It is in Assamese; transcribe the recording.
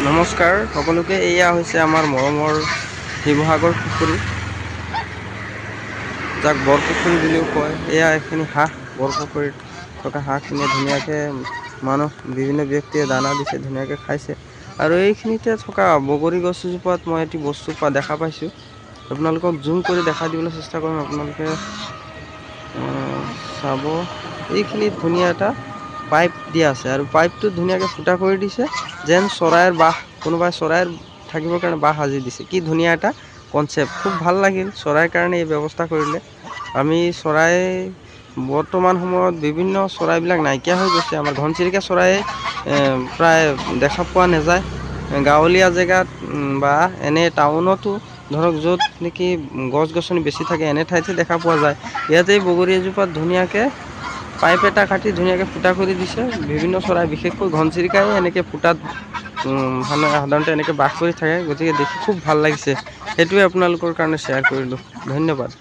নমস্কাৰ সকলোকে। এয়া হৈছে আমাৰ মৰমৰ শিৱসাগৰ পুখুৰী, যাক বৰপুখুৰী বুলিও কয়। এয়া এইখিনি হাঁহ, বৰপুখুৰীত থকা হাঁহখিনি ধুনীয়াকৈ বিভিন্ন ব্যক্তিয়ে দানা দিছে, ধুনীয়াকৈ খাইছে। আৰু এইখিনিতে থকা বগৰী গছ এজোপাত মই এটি বস্তু দেখা পাইছোঁ। আপোনালোকক জুম কৰি দেখাই দিবলৈ চেষ্টা কৰিম। আপোনালোকে চাব, এইখিনিত ধুনীয়া এটা পাইপ দিয়া আছে আৰু পাইপটোত ধুনীয়াকৈ ফুটা কৰি দিছে, যেন চৰাইৰ বাহ, কোনোবাই চৰাইৰ থাকিবৰ কাৰণে বাহ সাজি দিছে। কি ধুনীয়া এটা কনচেপ্ট, খুব ভাল লাগিল। চৰাইৰ কাৰণে এই ব্যৱস্থা কৰিলে। আমি চৰাই বৰ্তমান সময়ত বিভিন্ন চৰাইবিলাক নাইকিয়া হৈ গৈছে। আমাৰ ঘনচিৰিকা চৰাই প্ৰায় দেখা পোৱা নাযায়। গাঁৱলীয়া জেগাত বা এনে টাউনতো ধৰক য'ত নেকি গছ গছনি বেছি থাকে, এনে ঠাইতে দেখা পোৱা যায়। ইয়াতেই বগৰী এজোপাত ধুনীয়াকৈ পাইপ এটা কাটি ধুনীয়াকৈ ফুটা কৰি দিছে। বিভিন্ন চৰাই, বিশেষকৈ ঘনচিৰিকাই এনেকৈ ফুটাত সাধাৰণতে এনেকৈ বাস কৰি থাকে। গতিকে দেখি খুব ভাল লাগিছে। সেইটোৱে আপোনালোকৰ কাৰণে শ্বেয়াৰ কৰিলোঁ। ধন্যবাদ।